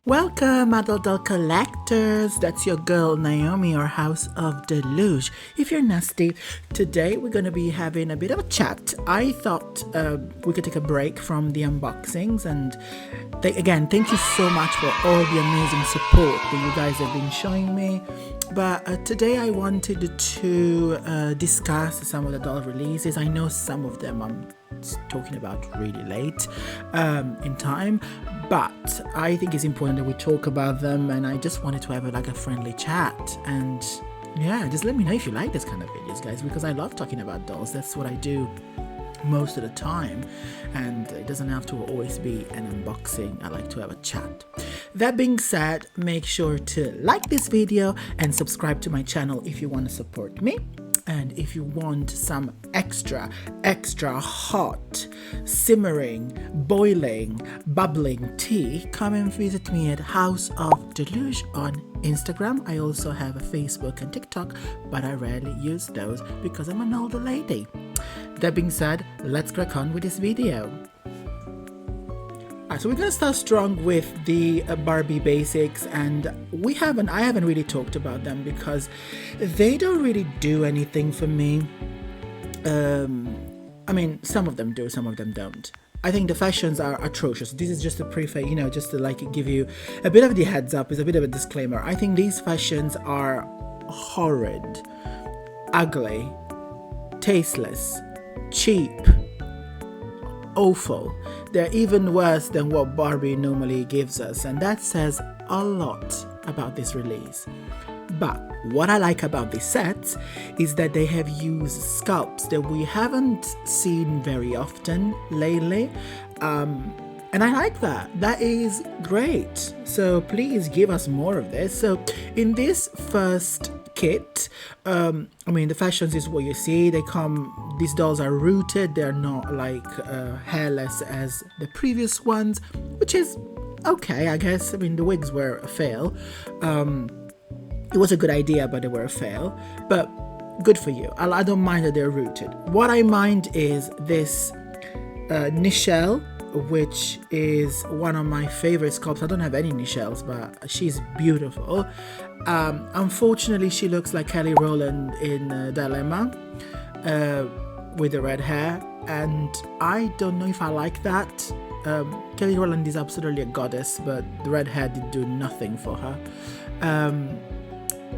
Welcome, adult doll collectors. That's your girl Naomi, or House of Deluge. If you're nasty, today we're going to be having a bit of a chat. I thought we could take a break from the unboxings, and again, thank you so much for all the amazing support that you guys have been showing me. But today I wanted to discuss some of the doll releases. I know some of them I'm talking about really late in time, but I think it's important that we talk about them, and I just wanted to have a friendly chat. And yeah, just let me know if you like this kind of videos, guys, because I love talking about dolls. That's what I do most of the time, and it doesn't have to always be an unboxing. I like to have a chat. That being said, make sure to like this video and subscribe to my channel if you want to support me. And if you want some extra hot, simmering, boiling, bubbling tea, come and visit me at House of Deluge on Instagram. I also have a Facebook and TikTok, but I rarely use those because I'm an older lady. That being said, let's crack on with this video. So we're gonna start strong with the Barbie basics, and I haven't really talked about them because they don't really do anything for me. I mean, some of them do, some of them don't. I think the fashions are atrocious. This is just a just to give you a bit of the heads up, is a bit of a disclaimer. I think these fashions are horrid, ugly, tasteless, cheap, awful. They're even worse than what Barbie normally gives us, and that says a lot about this release. But what I like about these sets is that they have used sculpts that we haven't seen very often lately, and I like that. That is great. So please give us more of this. So in this first kit, the fashions is what you see. These dolls are rooted. They're not hairless as the previous ones, which is okay, I guess. The wigs were a fail. It was a good idea, but they were a fail. But good for you. I don't mind that they're rooted. What I mind is this Nichelle, which is one of my favorite sculpts. I don't have any Nichelles, but she's beautiful. Unfortunately, she looks like Kelly Rowland in Dilemma with the red hair, and I don't know if I like that. Kelly Rowland is absolutely a goddess, but the red hair did do nothing for her.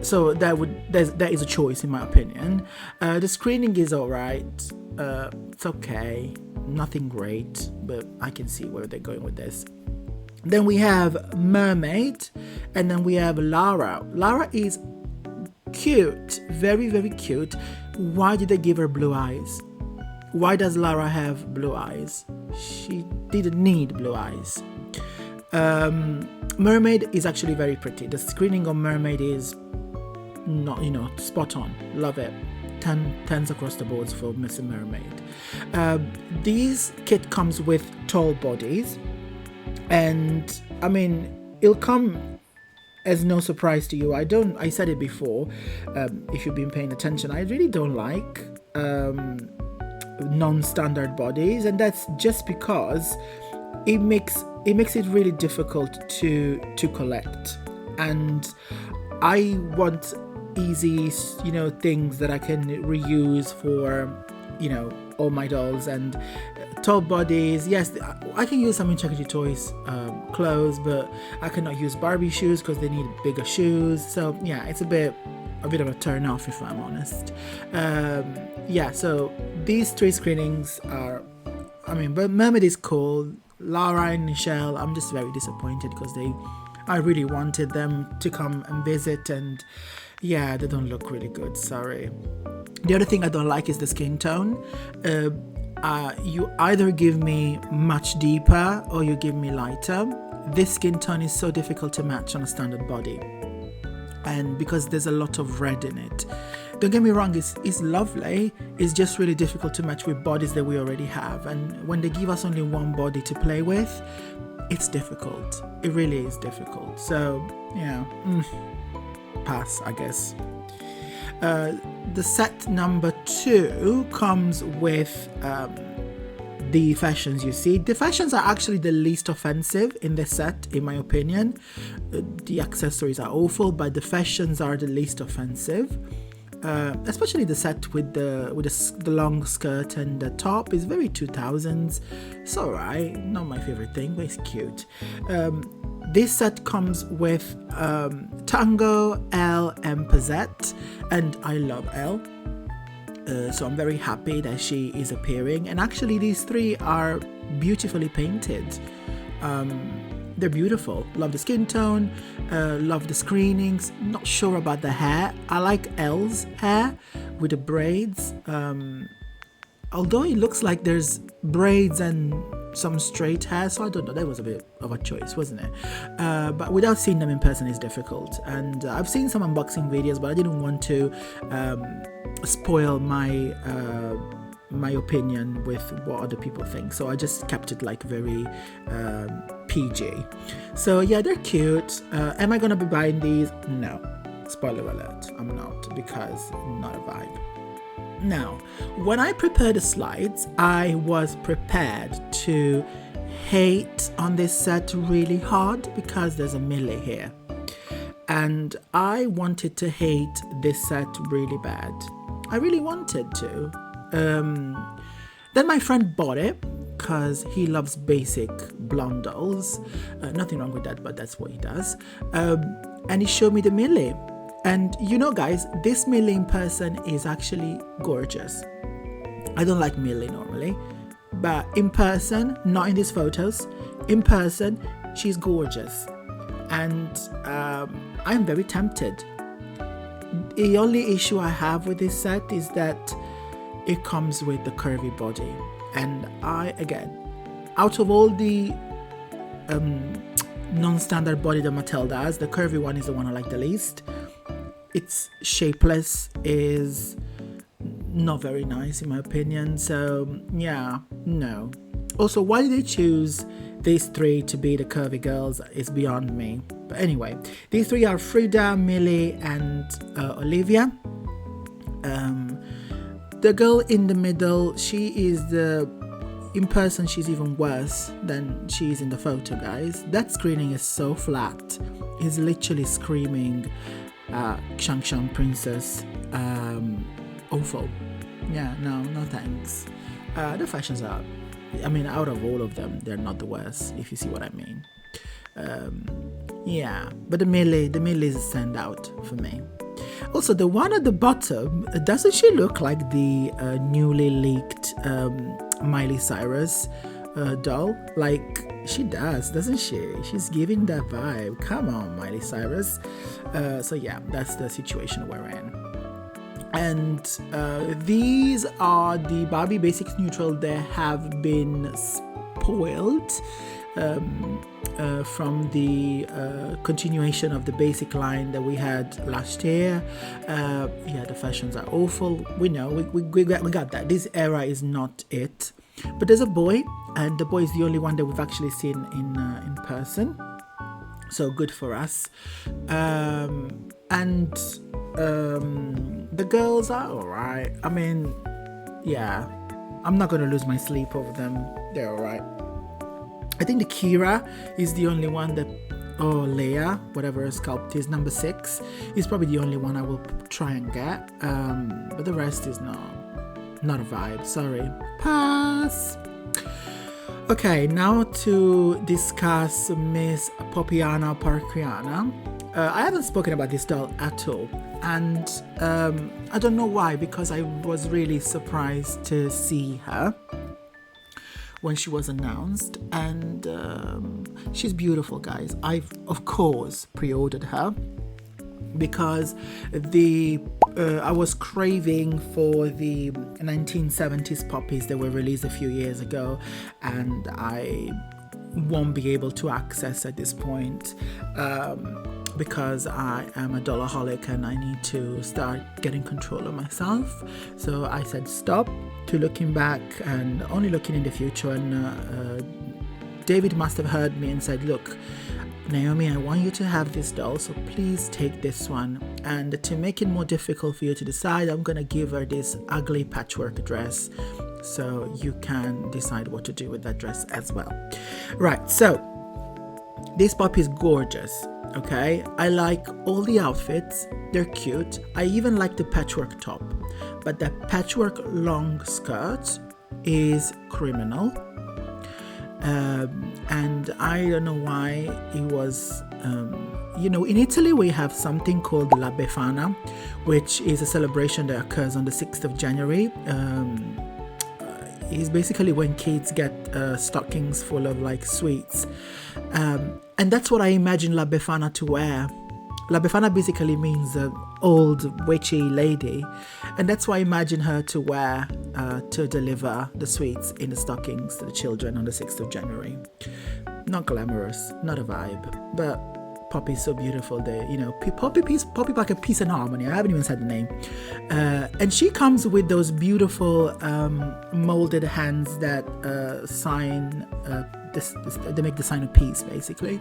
So that is a choice in my opinion. The screening is alright. It's okay, nothing great, but I can see where they're going with this. Then we have Mermaid, and then we have Lara. Lara is cute, very, very cute. Why did they give her blue eyes? Why does Lara have blue eyes? She didn't need blue eyes. Mermaid is actually very pretty. The screening of Mermaid is not, spot on. Love it. 10s across the boards for Miss Mermaid. This kit comes with tall bodies, and it'll come as no surprise to you. I said it before, if you've been paying attention, I really don't like non-standard bodies, and that's just because it makes it really difficult to collect, and I want easy things that I can reuse for all my dolls. And tall bodies, yes, I can use some Chuck E. Toys clothes, but I cannot use Barbie shoes because they need bigger shoes. So yeah, it's a bit of a turn off, if I'm honest. So these three screenings are, but Mermaid is cool. Lara and Nichelle, I'm just very disappointed because I really wanted them to come and visit, and yeah, they don't look really good, sorry. The other thing I don't like is the skin tone. You either give me much deeper or you give me lighter. This skin tone is so difficult to match on a standard body, and because there's a lot of red in it. Don't get me wrong, it's lovely. It's just really difficult to match with bodies that we already have, and when they give us only one body to play with, it's difficult. It really is difficult. So yeah, pass, I guess. The set number 2 comes with the fashions you see. The fashions are actually the least offensive in the set, in my opinion. The accessories are awful, but the fashions are the least offensive. Especially the set with the long skirt and the top is very 2000s. It's alright, not my favorite thing, but it's cute. This set comes with Tango, Elle, and Pazette, and I love Elle. So I'm very happy that she is appearing. And actually, these three are beautifully painted. They're beautiful. Love the skin tone. Love the screenings. Not sure about the hair. I like Elle's hair with the braids. Although it looks like there's braids and some straight hair, so I don't know. That was a bit of a choice, wasn't it? But without seeing them in person is difficult. And I've seen some unboxing videos, but I didn't want to spoil my opinion with what other people think, so I just kept it like very PG. So yeah, they're cute. Am I gonna be buying these? No, spoiler alert, I'm not, because not a vibe. Now, when I prepared the slides, I was prepared to hate on this set really hard because there's a Millie here, and I wanted to hate this set really bad. I really wanted to. Then my friend bought it because he loves basic blonde dolls. Nothing wrong with that, but that's what he does. And he showed me the Millie. And you know, guys, this Millie in person is actually gorgeous. I don't like Millie normally, but in person, not in these photos, in person, she's gorgeous. And I'm very tempted. The only issue I have with this set is that it comes with the curvy body, and again, out of all the non-standard body that Mattel does, the curvy one is the one I like the least. It's shapeless, is not very nice in my opinion, so yeah, no. Also, why did they choose these three to be the curvy girls is beyond me. But anyway, these three are Frida, Millie, and Olivia. The girl in the middle, she is in person, she's even worse than she is in the photo, guys. That screening is so flat. It's literally screaming Shang Shang Princess. Awful. Yeah, no thanks. The fashions are, I mean, out of all of them, they're not the worst, if you see what I mean. Yeah, but the Millie is a standout for me. Also, the one at the bottom, doesn't she look like the newly leaked Miley Cyrus doll? Like, she does, doesn't she? She's giving that vibe. Come on, Miley Cyrus. So yeah, that's the situation we're in. And these are the Barbie Basics Neutral. They have been spoiled from the continuation of the basic line that we had last year. Yeah, the fashions are awful. We know, we got that. This era is not it. But there's a boy, and the boy is the only one that we've actually seen in person. So good for us. And the girls are alright. I mean, yeah, I'm not gonna lose my sleep over them. They're alright. I think the Kira is the only one that, Leia, whatever her sculpt is, number 6, is probably the only one I will try and get. But the rest is not a vibe. Sorry. Pass. Okay, now to discuss Miss Popiana Parquiana. I haven't spoken about this doll at all, and I don't know why, because I was really surprised to see her when she was announced, and she's beautiful, guys. I've of course pre-ordered her because I was craving for the 1970s poppies that were released a few years ago, and I won't be able to access at this point because I am a dollaholic and I need to start getting control of myself. So I said stop to looking back and only looking in the future, and David must have heard me and said, look, Naomi, I want you to have this doll, so please take this one. And to make it more difficult for you to decide, I'm gonna give her this ugly patchwork dress. So you can decide what to do with that dress as well. Right, so this puppy is gorgeous. Okay, I like all the outfits, they're cute. I even like the patchwork top, but the patchwork long skirt is criminal. And I don't know why it was, in Italy we have something called La Befana, which is a celebration that occurs on the 6th of January. It's basically when kids get stockings full of like sweets. And that's what I imagine La Befana to wear. La Befana basically means old witchy lady, and that's what I imagine her to wear to deliver the sweets in the stockings to the children on the 6th of January. Not glamorous, not a vibe, but Poppy's so beautiful. Poppy like a peace and harmony. I haven't even said the name. And she comes with those beautiful molded hands that sign they make the sign of peace, basically.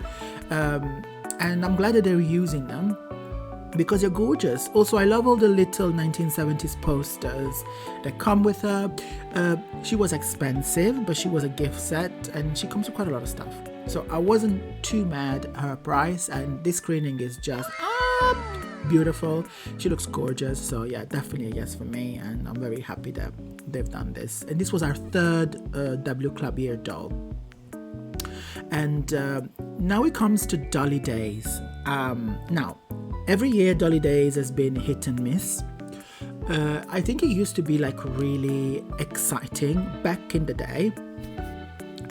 And I'm glad that they're using them because they're gorgeous. Also, I love all the little 1970s posters that come with her. She was expensive, but she was a gift set, and she comes with quite a lot of stuff. So I wasn't too mad at her price, and this screening is just beautiful. She looks gorgeous. So yeah, definitely a yes for me, and I'm very happy that they've done this. And this was our third W Club Year doll. And now it comes to Dolly Days. Now, every year Dolly Days has been hit and miss. I think it used to be like really exciting back in the day.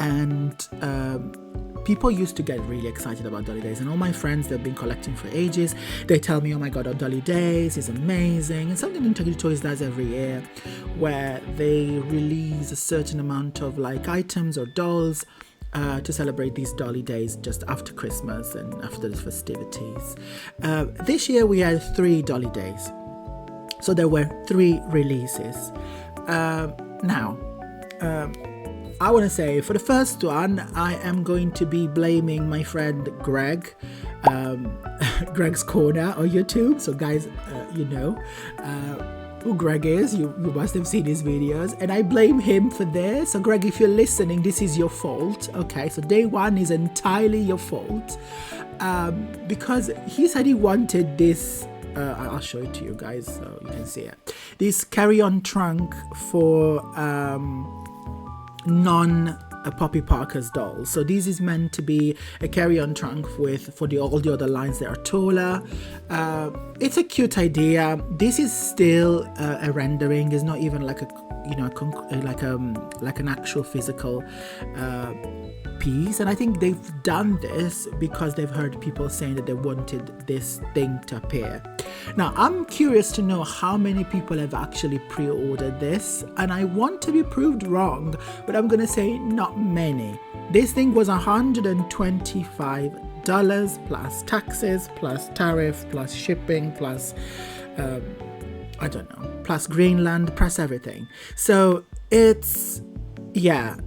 And people used to get really excited about Dolly Days. And all my friends, they've been collecting for ages. They tell me, oh my God, Dolly Days is amazing. And something Integrity Toys does every year where they release a certain amount of like items or dolls to celebrate these Dolly Days just after Christmas and after the festivities. This year we had 3 Dolly Days. So there were 3 releases. Now, I want to say for the first one, I am going to be blaming my friend Greg, Greg's Corner on YouTube. So guys, who Greg is. You must have seen his videos, and I blame him for this. So Greg, if you're listening, this is your fault. Okay, so day 1 is entirely your fault, because he said he wanted this. I'll show it to you guys so you can see it. This carry-on trunk for non-Poppy Parker's dolls. So this is meant to be a carry-on trunk for all the other lines that are taller. It's a cute idea. This is still a rendering. It's not even like like an actual physical piece. And I think they've done this because they've heard people saying that they wanted this thing to appear. Now, I'm curious to know how many people have actually pre-ordered this, and I want to be proved wrong, but I'm gonna say not many. This thing was $125 plus taxes, plus tariff, plus shipping, plus plus Greenland, plus everything. So it's,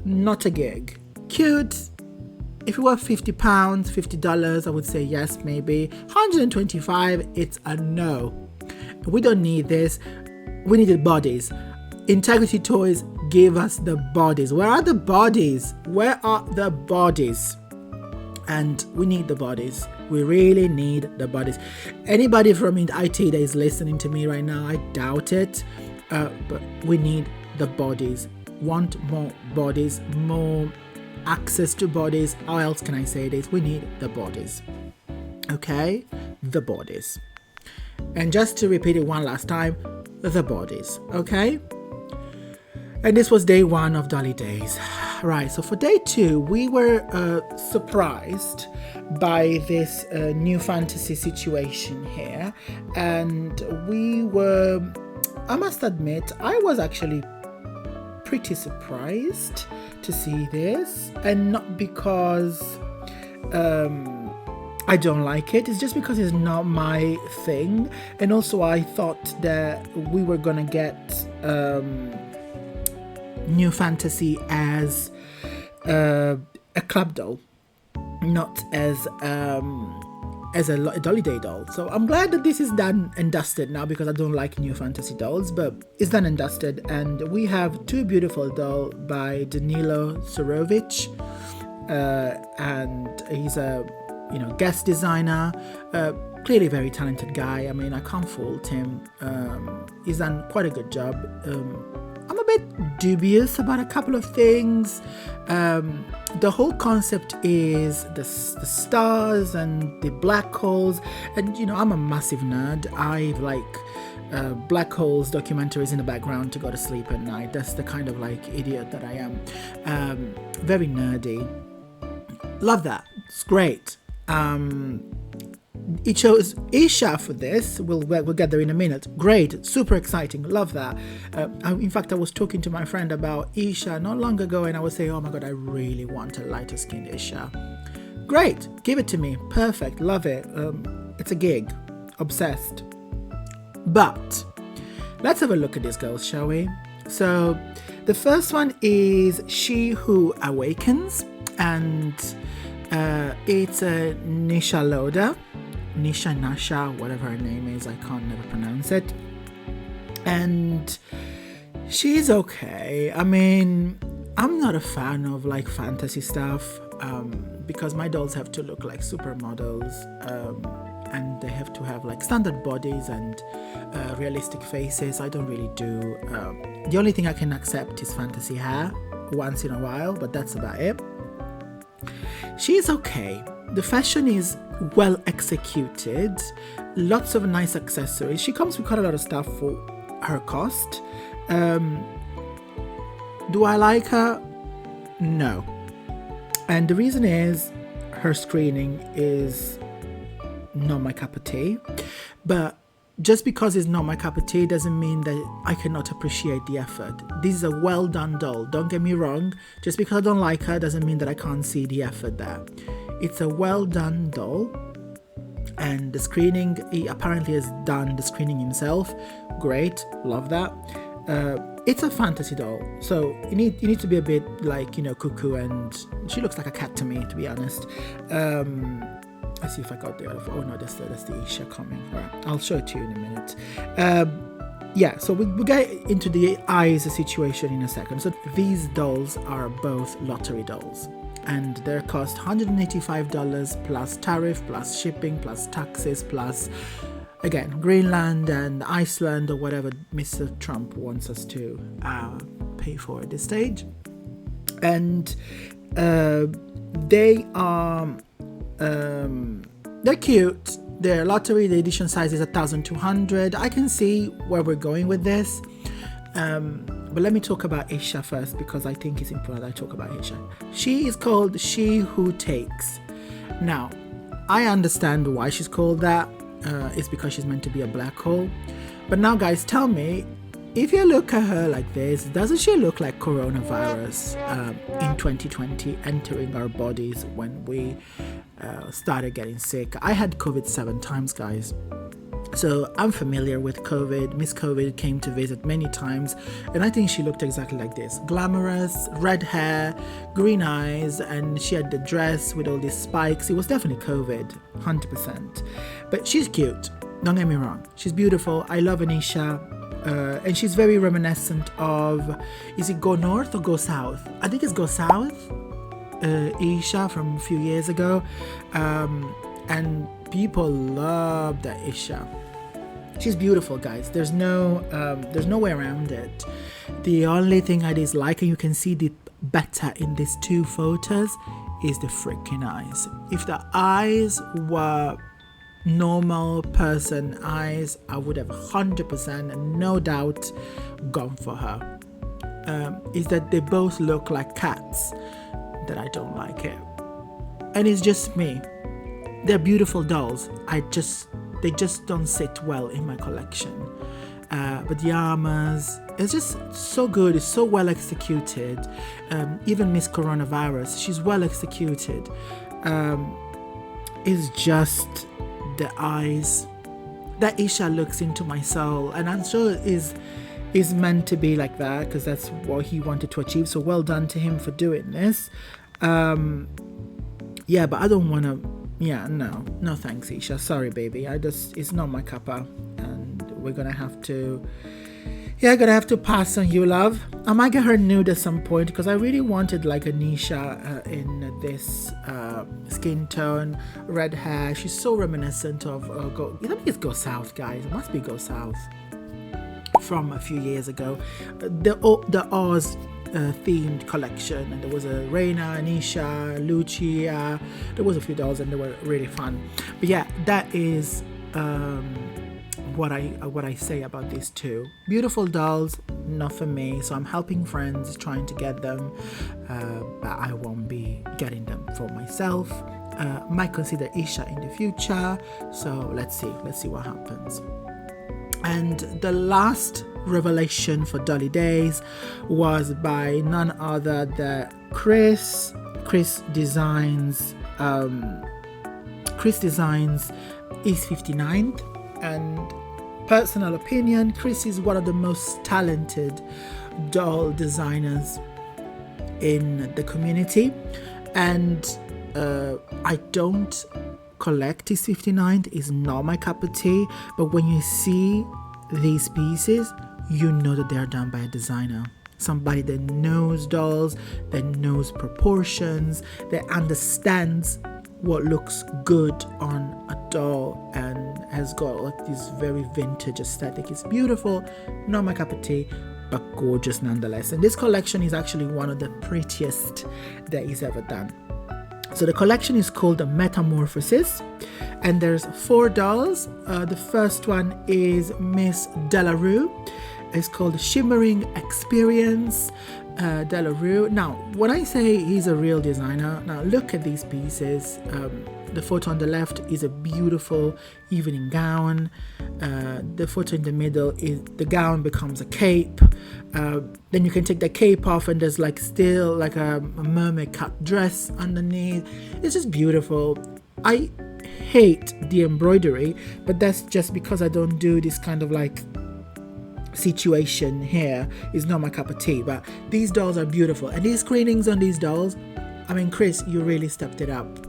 not a gig. Cute. If it were £50, $50, I would say yes, maybe. $125, it's a no. We don't need this. We needed bodies. Integrity Toys, give us the bodies. Where are the bodies? Where are the bodies? And we need the bodies. We really need the bodies. Anybody from IT that is listening to me right now, I doubt it. But we need the bodies. Want more bodies, more access to bodies. How else can I say this? We need the bodies. Okay? The bodies. And just to repeat it one last time, the bodies. Okay? And this was day 1 of Dolly Days. Right, so for day 2, we were surprised by this new fantasy situation here. And we were, I must admit, I was actually pretty surprised to see this, and not because I don't like it. It's just because it's not my thing. And also I thought that we were gonna get new fantasy as a club doll, not as as a Dolly Day doll. So I'm glad that this is done and dusted now, because I don't like new fantasy dolls, but it's done and dusted. And we have two beautiful dolls by Danilo Surovic, and he's a guest designer, clearly very talented guy. I mean, I can't fault him. He's done quite a good job. I'm a bit dubious about a couple of things. The whole concept is the stars and the black holes, and I'm a massive nerd. I like black holes documentaries in the background to go to sleep at night. That's the kind of idiot that I am. Very nerdy. Love that. It's great. It chose Isha for this. We'll get there in a minute. Great, super exciting, love that. In fact, I was talking to my friend about Isha not long ago, and I was saying, oh my god, I really want a lighter skinned Isha. Great, give it to me. Perfect, love it. It's a gig. Obsessed. But let's have a look at these girls, shall we? So the first one is She Who Awakens, and it's a Nisha Loda. Nasha, whatever her name is, I can't never pronounce it. And she's okay. I mean, I'm not a fan of fantasy stuff, because my dolls have to look like supermodels, and they have to have standard bodies and realistic faces. I don't really do. The only thing I can accept is fantasy hair once in a while, but that's about it. She's okay. The fashion is well executed, lots of nice accessories. She comes with quite a lot of stuff for her cost. Do I like her? No. And the reason is her screening is not my cup of tea. But just because it's not my cup of tea doesn't mean that I cannot appreciate the effort. This is a well done doll. Don't get me wrong. Just because I don't like her doesn't mean that I can't see the effort there. It's a well done doll. And the screening, he apparently has done the screening himself. Great, love that. It's a fantasy doll, so you need to be a bit cuckoo, and she looks like a cat to me, to be honest. Let's see if I got the other. Oh no, that's the Isha coming. All right, I'll show it to you in a minute. So we'll get into the eyes situation in a second. So these dolls are both lottery dolls, and their cost $185 plus tariff, plus shipping, plus taxes, plus again Greenland and Iceland or whatever Mr. Trump wants us to pay for at this stage. And they are they're cute. Their lottery, the edition size is 1,200. I can see where we're going with this. But let me talk about Isha first, because I think it's important I talk about Isha. She is called She Who Takes. Now, I understand why she's called that. It's because she's meant to be a black hole. But now, guys, tell me, if you look at her like this, doesn't she look like coronavirus in 2020 entering our bodies when we started getting sick? I had COVID 7 times, guys. So I'm familiar with COVID. Miss COVID came to visit many times, and I think she looked exactly like this. Glamorous, red hair, green eyes, and she had the dress with all these spikes. It was definitely COVID, 100%. But she's cute, don't get me wrong. She's beautiful. I love Anisha. And she's very reminiscent of, is it Go North or Go South? I think it's Go South, Isha from a few years ago. And people love that Isha. She's beautiful, guys. There's no way around it. The only thing I dislike, and you can see it better in these two photos, is the freaking eyes. If the eyes were normal person eyes, I would have 100% and no doubt gone for her. Is that they both look like cats that I don't like it. And it's just me. They're beautiful dolls. They just don't sit well in my collection. But the armors, it's just so good. It's so well executed. Even Miss Coronavirus, she's well executed. It's just the eyes. That Isha looks into my soul, and I'm sure is meant to be like that because that's what he wanted to achieve. So well done to him for doing this. But I don't want to Yeah, no thanks, Isha. Sorry, baby. It's not my cuppa, and we're gonna have to. Yeah, gonna have to pass on you, love. I might get her nude at some point because I really wanted like a Nisha in this skin tone, red hair. She's so reminiscent of I think it's Go South, guys. It must be Go South from a few years ago. The Oz themed collection, and there was a Reina, Anisha, Lucia. There was a few dolls, and they were really fun. But yeah, that is what I say about these two beautiful dolls. Not for me, so I'm helping friends trying to get them, but I won't be getting them for myself. Might consider Isha in the future, so let's see what happens. And the last revelation for Dolly Days was by none other than Chris Designs is 59th, and personal opinion, Chris is one of the most talented doll designers in the community, and I don't collect his 59th. Is not my cup of tea, but when you see these pieces, you know that they are done by a designer, somebody that knows dolls, that knows proportions, that understands what looks good on a doll, and has got like this very vintage aesthetic. It's beautiful, not my cup of tea, but gorgeous nonetheless. And this collection is actually one of the prettiest that he's ever done. So the collection is called the Metamorphosis, and there's 4 dolls. The first one is Miss Delarue. It's called Shimmering Experience. Delarue. Now, when I say he's a real designer, now look at these pieces. The photo on the left is a beautiful evening gown. The photo in the middle is the gown becomes a cape. Then you can take the cape off, and there's like still like a mermaid cut dress underneath. It's just beautiful. I hate the embroidery, but that's just because I don't do this kind of like situation here. Is not my cup of tea, but these dolls are beautiful, and these screenings on these dolls, I mean, Chris, you really stepped it up.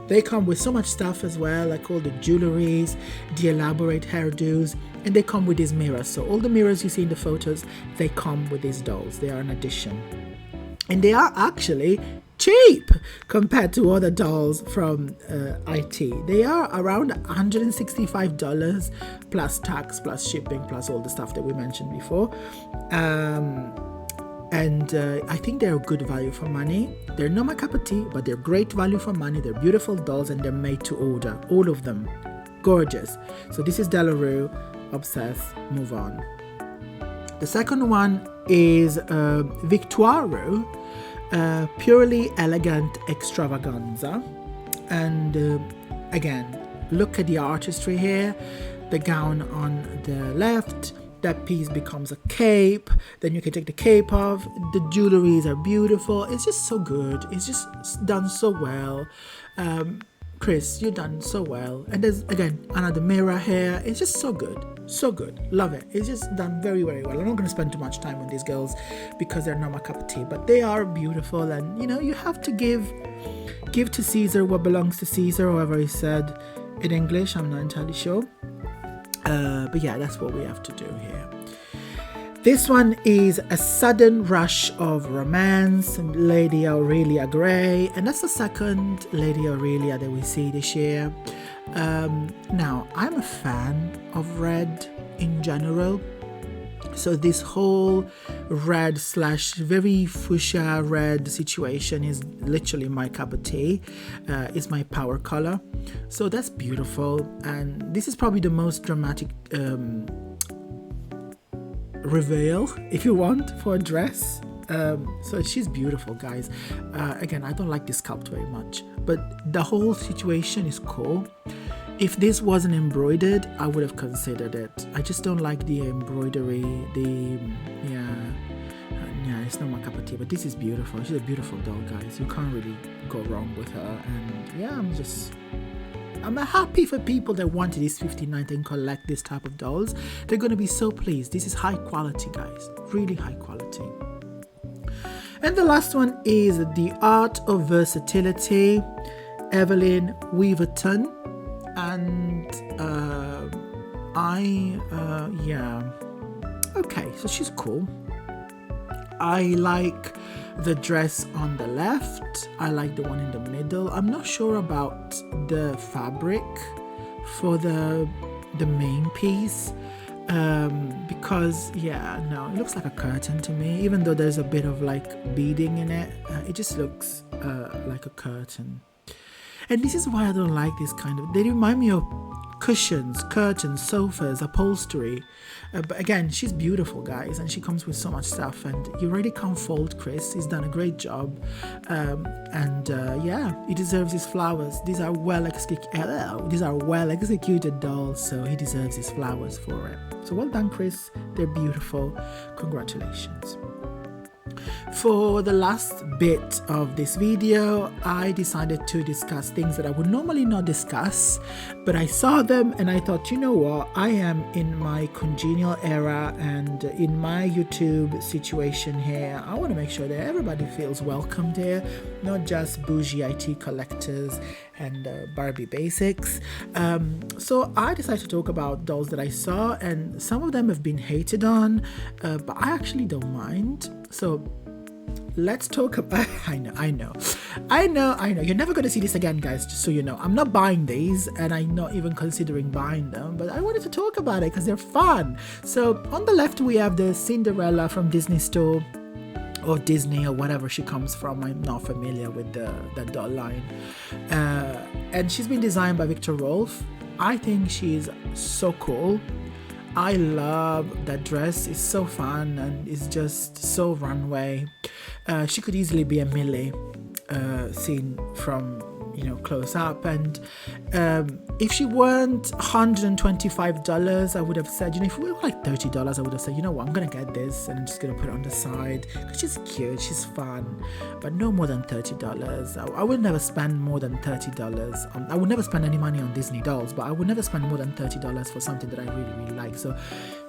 They come with so much stuff as well, like all the jewelries, the elaborate hairdos, and they come with these mirrors. So all the mirrors you see in the photos, they come with these dolls. They are an addition, and they are actually cheap compared to other dolls from IT. They are around $165 plus tax, plus shipping, plus all the stuff that we mentioned before. And I think they're a good value for money. They're not my cup of tea, but they're great value for money. They're beautiful dolls, and they're made to order. All of them. Gorgeous. So this is Delarue. Obsessed. Move on. The second one is Victoire. Purely Elegant Extravaganza. And again, look at the artistry here. The gown on the left, that piece becomes a cape, then you can take the cape off. The jewelries are beautiful. It's just so good. It's just done so well. Chris, you've done so well. And there's again another mirror here. It's just so good, love it. It's just done very, very well. I'm not going to spend too much time on these girls because they're not my cup of tea, but they are beautiful. And you know, you have to give to Caesar what belongs to Caesar, however he said in English. I'm not entirely sure, but yeah, that's what we have to do here. This one is A Sudden Rush of Romance, Lady Aurelia Gray, and that's the second Lady Aurelia that we see this year. Now, I'm a fan of red in general, so this whole red / very fuchsia red situation is literally my cup of tea. It's my power color, so that's beautiful. And this is probably the most dramatic reveal, if you want, for a dress. So she's beautiful, guys. Again, I don't like this sculpt very much, but the whole situation is cool. If this wasn't embroidered, I would have considered it. I just don't like the embroidery. It's not my cup of tea, but this is beautiful. She's a beautiful doll, guys. You can't really go wrong with her. And yeah, I'm happy for people that wanted this 59th and collect this type of dolls. They're going to be so pleased. This is high quality, guys. Really high quality. And the last one is The Art of Versatility. Evelyn Weaverton, and yeah, okay, so she's cool. I like the dress on the left. I like the one in the middle. I'm not sure about the fabric for the main piece, because yeah, no, it looks like a curtain to me. Even though there's a bit of like beading in it, it just looks like a curtain. And this is why I don't like this kind of, they remind me of cushions, curtains, sofas, upholstery. But again, she's beautiful, guys, and she comes with so much stuff, and you really can't fault Chris. He's done a great job, and yeah, he deserves his flowers. These are well executed dolls, so he deserves his flowers for it. So well done, Chris. They're beautiful. Congratulations. For the last bit of this video, I decided to discuss things that I would normally not discuss, but I saw them and I thought, you know what, I am in my congenial era and in my YouTube situation here. I want to make sure that everybody feels welcomed here, not just bougie IT collectors and Barbie basics. So I decided to talk about dolls that I saw, and some of them have been hated on, but I actually don't mind. So let's talk about, I know. You're never going to see this again, guys, just so you know. I'm not buying these, and I'm not even considering buying them, but I wanted to talk about it because they're fun. So on the left, we have the Cinderella from Disney Store, or Disney, or whatever she comes from. I'm not familiar with the doll line. And she's been designed by Victor Rolf. I think she's so cool. I love that dress. It's so fun and it's just so runway. She could easily be a Millie seen from, you know, close up. And if she weren't $125, I would have said, you know, if we were like $30, I would have said, you know what, I'm gonna get this and I'm just gonna put it on the side because she's cute, she's fun, but no more than $30. I would never spend more than $30. I would never spend any money on Disney dolls, but I would never spend more than $30 for something that I really like. So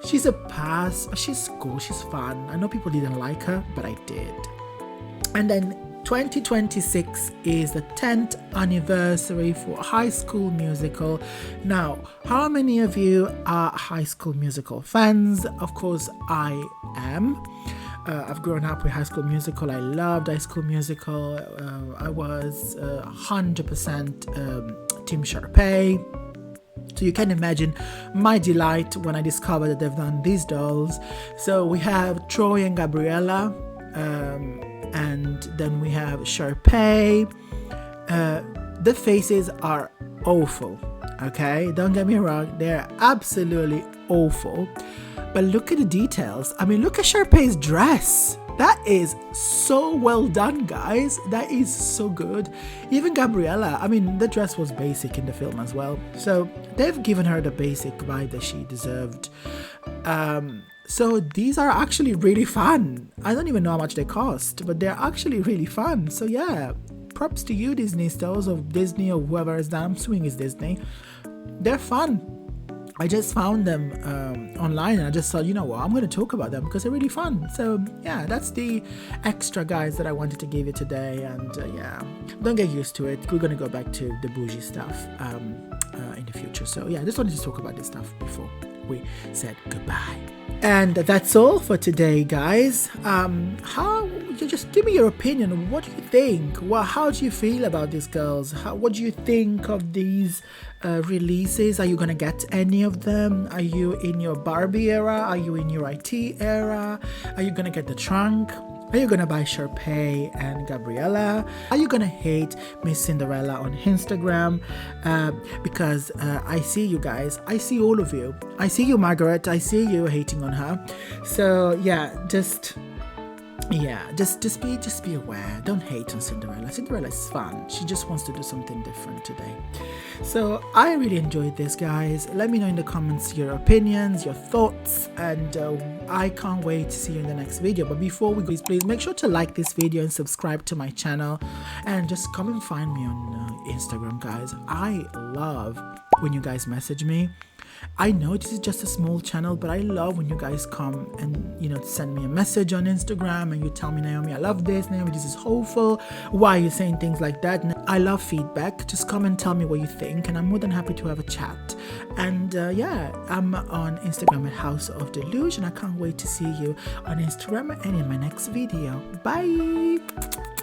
she's a pass. She's cool, she's fun. I know people didn't like her, but I did. And then 2026 is the 10th anniversary for High School Musical. Now, how many of you are High School Musical fans? Of course, I am. I've grown up with High School Musical. I loved High School Musical. I was 100% Team Sharpay. So you can imagine my delight when I discovered that they've done these dolls. So we have Troy and Gabriella, and then we have Sharpay. The faces are awful, okay? Don't get me wrong, they're absolutely awful. But look at the details. I mean, look at Sharpay's dress. That is so well done, guys. That is so good. Even Gabriella, I mean, the dress was basic in the film as well. So they've given her the basic vibe that she deserved. So these are actually really fun. I don't even know how much they cost, but they're actually really fun. So yeah, props to you, Disney stores, or Disney, or whoever is that. I'm assuming it's Disney. They're fun. I just found them online, and I just thought, you know what, I'm going to talk about them because they're really fun. So yeah, that's the extra, guys, that I wanted to give you today. And yeah, don't get used to it. We're going to go back to the bougie stuff in the future. So yeah, I just wanted to talk about this stuff before we said goodbye. And that's all for today, guys. How you just give me your opinion. What do you think? How do you feel about these girls? What do you think of these releases? Are you gonna get any of them? Are you in your Barbie era? Are you in your IT era? Are you gonna get the trunk? Are you gonna buy Sharpay and Gabriella? Are you gonna hate Miss Cinderella on Instagram? Because I see you guys. I see all of you. I see you, Margaret. I see you hating on her. So yeah, just be aware. Don't hate on Cinderella. Cinderella is fun. She just wants to do something different today. So I really enjoyed this, guys. Let me know in the comments your opinions, your thoughts, and I can't wait to see you in the next video. But before we go, please make sure to like this video and subscribe to my channel, and just come and find me on Instagram, guys. I love when you guys message me. I know this is just a small channel, but I love when you guys come and, you know, send me a message on Instagram and you tell me, Naomi, I love this. Naomi, this is hopeful. Why are you saying things like that? And I love feedback. Just come and tell me what you think, and I'm more than happy to have a chat. And yeah, I'm on Instagram at House of Deluge, and I can't wait to see you on Instagram and in my next video. Bye.